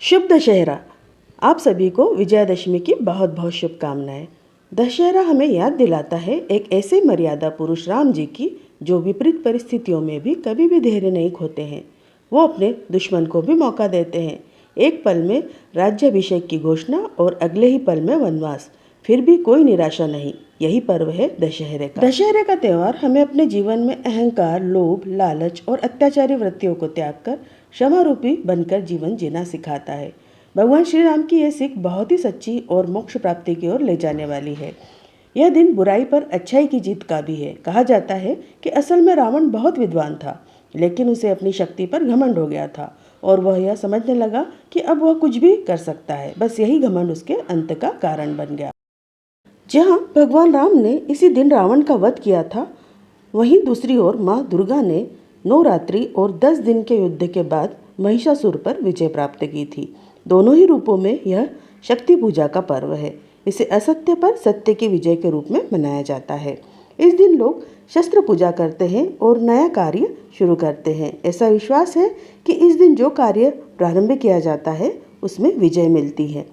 शुभ दशहरा। आप सभी को विजयादशमी की बहुत बहुत शुभकामनाएं। दशहरा हमें याद दिलाता है एक ऐसे मर्यादा पुरुष राम जी की जो विपरीत परिस्थितियों में भी कभी भी धैर्य नहीं खोते हैं। वो अपने दुश्मन को भी मौका देते हैं। एक पल में राज्याभिषेक की घोषणा और अगले ही पल में वनवास, फिर भी कोई निराशा नहीं। यही पर्व है दशहरे का। दशहरे का त्यौहार हमें अपने जीवन में अहंकार, लोभ, लालच और अत्याचारी वृत्तियों को त्याग कर क्षमा रूपी बनकर जीवन जीना सिखाता है। भगवान श्री राम की यह सीख बहुत ही सच्ची और मोक्ष प्राप्ति की ओर ले जाने वाली है। यह दिन बुराई पर अच्छाई की जीत का भी है। कहा जाता है कि असल में रावण बहुत विद्वान था, लेकिन उसे अपनी शक्ति पर घमंड हो गया था और वह यह समझने लगा कि अब वह कुछ भी कर सकता है। बस यही घमंड उसके अंत का कारण बन गया। जहाँ भगवान राम ने इसी दिन रावण का वध किया था, वहीं दूसरी ओर माँ दुर्गा ने 9 रात्रि और 10 दिन के युद्ध के बाद महिषासुर पर विजय प्राप्त की थी। दोनों ही रूपों में यह शक्ति पूजा का पर्व है। इसे असत्य पर सत्य की विजय के रूप में मनाया जाता है। इस दिन लोग शस्त्र पूजा करते हैं और नया कार्य शुरू करते हैं। ऐसा विश्वास है कि इस दिन जो कार्य प्रारंभ किया जाता है उसमें विजय मिलती है।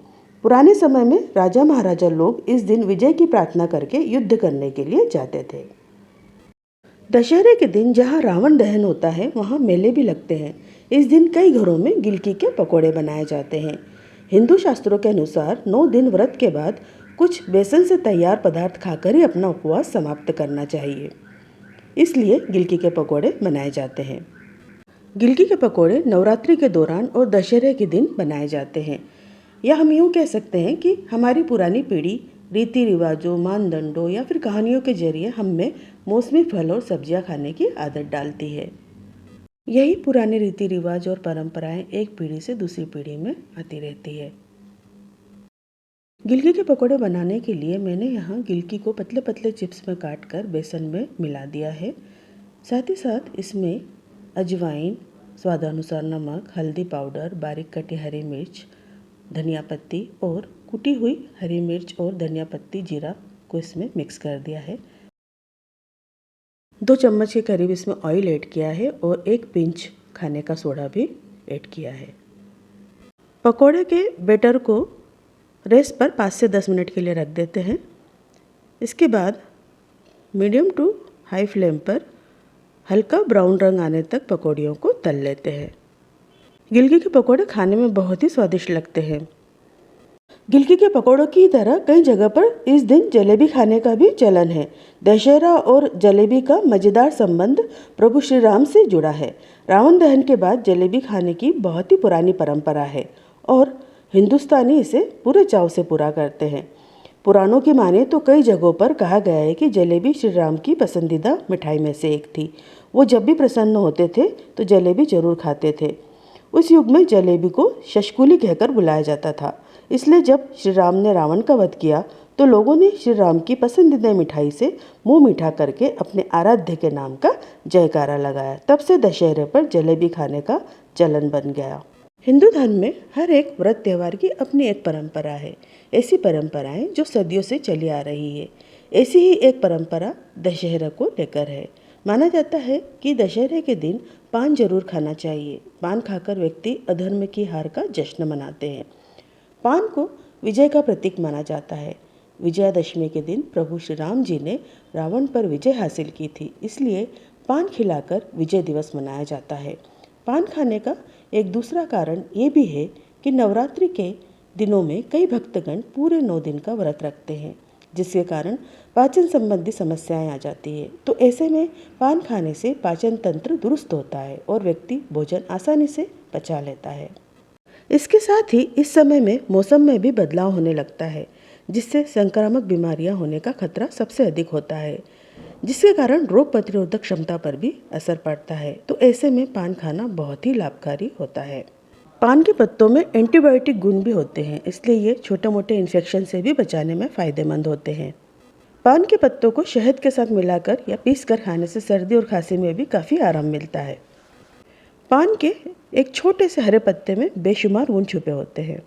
पुराने समय में राजा महाराजा लोग इस दिन विजय की प्रार्थना करके युद्ध करने के लिए जाते थे। दशहरे के दिन जहाँ रावण दहन होता है वहाँ मेले भी लगते हैं। इस दिन कई घरों में गिलकी के पकोड़े बनाए जाते हैं। हिंदू शास्त्रों के अनुसार 9 दिन व्रत के बाद कुछ बेसन से तैयार पदार्थ खाकर ही अपना उपवास समाप्त करना चाहिए। इसलिए गिलकी के पकोड़े बनाए जाते हैं। गिलकी के पकोड़े नवरात्रि के दौरान और दशहरे के दिन बनाए जाते हैं। या हम यूँ कह सकते हैं कि हमारी पुरानी पीढ़ी रीति रिवाजों, मानदंडों या फिर कहानियों के जरिए हम में मौसमी फल और सब्जियां खाने की आदत डालती है। यही पुराने रीति रिवाज और परंपराएं एक पीढ़ी से दूसरी पीढ़ी में आती रहती है। गिलकी के पकोड़े बनाने के लिए मैंने यहाँ गिलकी को पतले पतले चिप्स में काट कर बेसन में मिला दिया है। साथ ही साथ इसमें अजवाइन, स्वादानुसार नमक, हल्दी पाउडर, बारीक कटी हरी मिर्च, धनिया पत्ती और कुटी हुई हरी मिर्च और धनिया पत्ती, जीरा को इसमें मिक्स कर दिया है। 2 चम्मच के करीब इसमें ऑयल ऐड किया है और 1 पिंच खाने का सोडा भी ऐड किया है। पकोड़े के बैटर को रेस्ट पर 5 से 10 मिनट के लिए रख देते हैं। इसके बाद मीडियम टू हाई फ्लेम पर हल्का ब्राउन रंग आने तक पकौड़ियों को तल लेते हैं। गिलकी के पकोड़े खाने में बहुत ही स्वादिष्ट लगते हैं। गिलकी के पकोड़ों की तरह कई जगह पर इस दिन जलेबी खाने का भी चलन है। दशहरा और जलेबी का मज़ेदार संबंध प्रभु श्री राम से जुड़ा है। रावण दहन के बाद जलेबी खाने की बहुत ही पुरानी परंपरा है और हिंदुस्तानी इसे पूरे चाव से पूरा करते हैं। पुराणों की माने तो कई जगहों पर कहा गया है कि जलेबी श्री राम की पसंदीदा मिठाई में से एक थी। वो जब भी प्रसन्न होते थे तो जलेबी जरूर खाते थे। उस युग में जलेबी को शशकुली कहकर बुलाया जाता था। इसलिए जब श्री राम ने रावण का वध किया तो लोगों ने श्री राम की पसंदीदा मिठाई से मुंह मीठा करके अपने आराध्य के नाम का जयकारा लगाया। तब से दशहरे पर जलेबी खाने का चलन बन गया। हिंदू धर्म में हर एक व्रत त्यौहार की अपनी एक परंपरा है। ऐसी परंपराएं जो सदियों से चली आ रही है। ऐसी ही एक परंपरा दशहरा को लेकर है। माना जाता है कि दशहरे के दिन पान जरूर खाना चाहिए। पान खाकर व्यक्ति अधर्म की हार का जश्न मनाते हैं। पान को विजय का प्रतीक माना जाता है। विजयादशमी के दिन प्रभु श्री राम जी ने रावण पर विजय हासिल की थी, इसलिए पान खिलाकर विजय दिवस मनाया जाता है। पान खाने का एक दूसरा कारण ये भी है कि नवरात्रि के दिनों में कई भक्तगण पूरे 9 दिन का व्रत रखते हैं, जिसके कारण पाचन संबंधी समस्याएं आ जाती है। तो ऐसे में पान खाने से पाचन तंत्र दुरुस्त होता है और व्यक्ति भोजन आसानी से पचा लेता है। इसके साथ ही इस समय में मौसम में भी बदलाव होने लगता है, जिससे संक्रामक बीमारियां होने का खतरा सबसे अधिक होता है, जिसके कारण रोग प्रतिरोधक क्षमता पर भी असर पड़ता है। तो ऐसे में पान खाना बहुत ही लाभकारी होता है। पान के पत्तों में एंटीबायोटिक गुण भी होते हैं, इसलिए ये छोटे मोटे इन्फेक्शन से भी बचाने में फ़ायदेमंद होते हैं। पान के पत्तों को शहद के साथ मिलाकर या पीसकर खाने से सर्दी और खांसी में भी काफ़ी आराम मिलता है। पान के एक छोटे से हरे पत्ते में बेशुमार गुण छुपे होते हैं।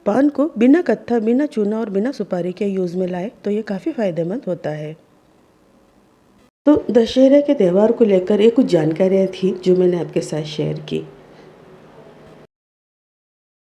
पान को बिना कत्था, बिना चूना और बिना सुपारी के यूज़ में लाए तो ये काफ़ी फायदेमंद होता है। तो दशहरे के त्यौहार को लेकर ये कुछ जानकारियाँ थी जो मैंने आपके साथ शेयर की।